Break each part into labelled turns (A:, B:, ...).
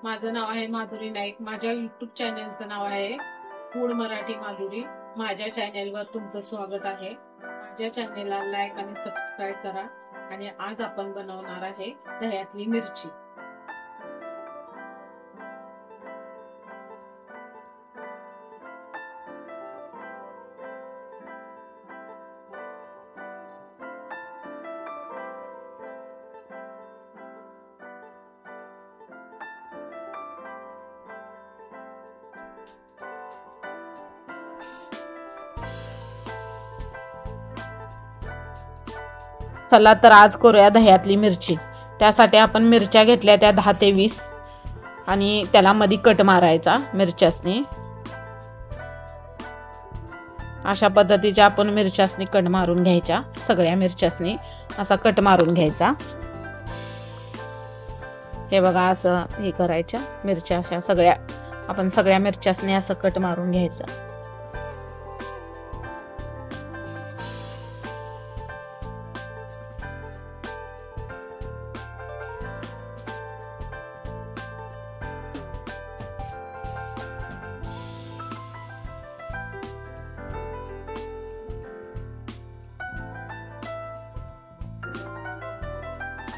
A: माझं नाव आहे माधुरी नाईक। माझ्या युट्यूब चॅनलचं नाव आहे फूड मराठी माधुरी। माझ्या चॅनलवर तुमचं स्वागत आहे। माझ्या चॅनलला लाईक आणि सबस्क्राईब करा। आणि आज आपण बनवणार आहे दह्यातली मिरची। चला तर आज करूया दह्यातली मिरची। त्यासाठी आपण मिरच्या घेतल्या त्या 10 ते 20 आणि त्याला मध्ये कट मारायचा मिरच्यासनी। अशा पद्धतीच्या आपण मिरच्यासनी कट मारून घ्यायच्या। सगळ्या मिरच्यासनी असा कट मारून घ्यायचा। हे बघा असं हे करायच्या मिरच्या अशा सगळ्या आपण सगळ्या मिरच्यासनी असं कट मारून घ्यायचं।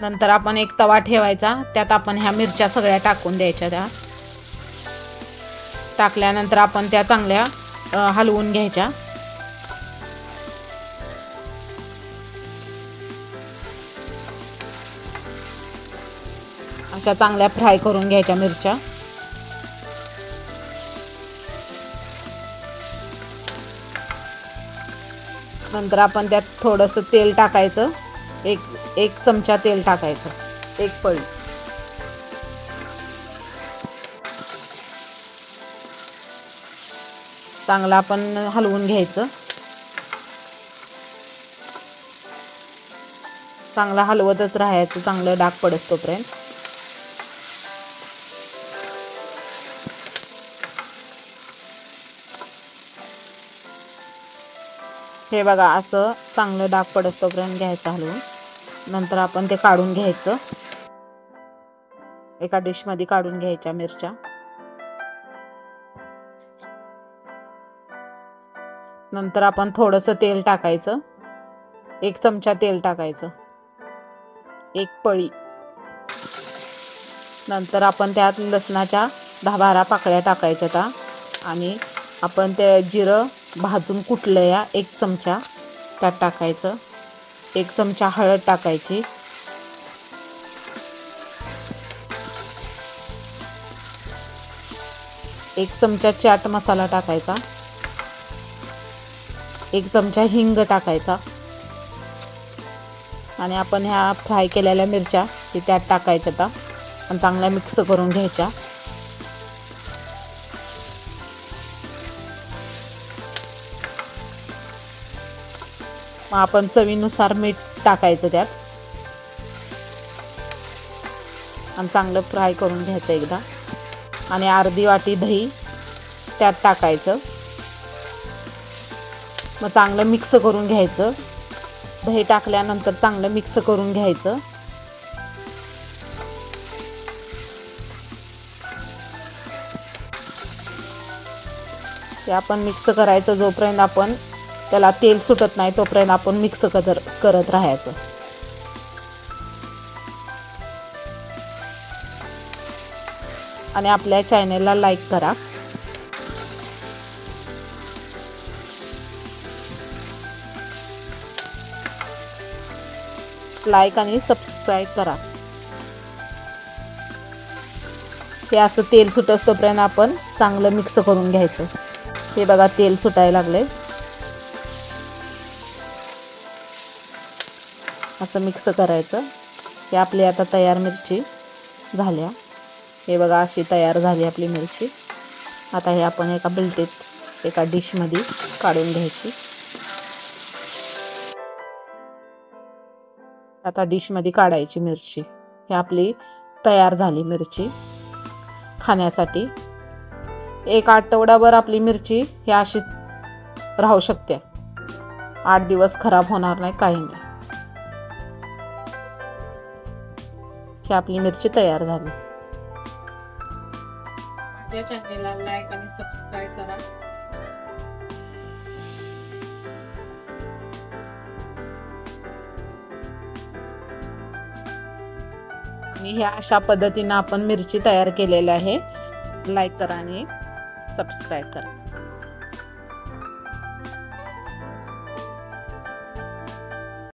A: नंतर आपण एक तवा ठेवायचा, त्यात आपण ह्या मिरच्या सगळ्या टाकून द्यायच्या। त्या टाकल्यानंतर आपण त्या चांगल्या हलवून घ्यायच्या। अशा चांगल्या फ्राय करून घ्यायच्या मिरच्या। नंतर आपण त्यात थोडंसं तेल टाकायचं। एक चमचा तेल टाकायचं, एक पळी। चांगलं आपण हलवून घ्यायचं। चांगलं हलवतच राहायचं, चांगलं डाग पडत तोपर्यंत। हे बघा असं चांगलं डाग पडत तोपर्यंत घ्यायचं हलवून। नंतर आपण ते काढून घ्यायचं, एका डिश मध्ये काढून घ्यायच्या मिरच्या। नंतर आपण थोडंसं तेल टाकायचं, एक चमचा तेल टाकायचं, एक पळी। नंतर आपण त्यात लसणाच्या 10-12 पाकळ्या टाकायच्या आणि आपण ते जिरं भाजून कुटलंया 1 चमचा त्यात टाकायचं। 1 चमचा हळद टाकायची, 1 चमचा चाट मसाला टाकायचा, 1 चमचा हिंग टाकायचा आणि आपण ह्या फ्राय केलेल्या मिरच्या त्यात टाकायच्या आणि चांगल्या मिक्स करून घ्यायच्या। मग आपण चवीनुसार मीठ टाकायचं त्यात आणि चांगलं फ्राय करून घ्यायचं एकदा। आणि अर्धी वाटी दही त्यात टाकायचं। मग चांगलं मिक्स करून घ्यायचं। दही टाकल्यानंतर चांगलं मिक्स करून घ्यायचं। ते आपण मिक्स करायचं जोपर्यंत आपण त्याला तेल सुटत नाही तोपर्यंत आपण मिक्स करत राहायचं। आणि आपल्या चॅनलला लाईक करा। लाईक आणि सबस्क्राईब करा। हे असं तेल सुटत तोपर्यंत आपण चांगलं मिक्स करून घ्यायचं। हे बघा तेल सुटायला लागले, असं मिक्स करायचं। हे आपली आता तयार मिरची झाल्या। हे बघा अशी तयार झाली आपली मिरची। आता हे आपण एका प्लेटीत एका डिश मध्ये काढून घ्यायची। आता डिश मध्ये काढायची मिरची। ही आपली तयार झाली मिरची खाण्यासाठी। एक आठवडाभर आपली मिरची ही अशीच राहू शकते, 8 दिवस खराब होणार नाही, काही नाही। ही आपली मिरची तयार झाली। माझ्या चॅनेलला लाईक आणि सबस्क्राईब करा. आणि ह्या अशा पद्धतीने आपण मिरची तयार केलेली आहे. लाईक करा आणि सबस्क्राईब करा.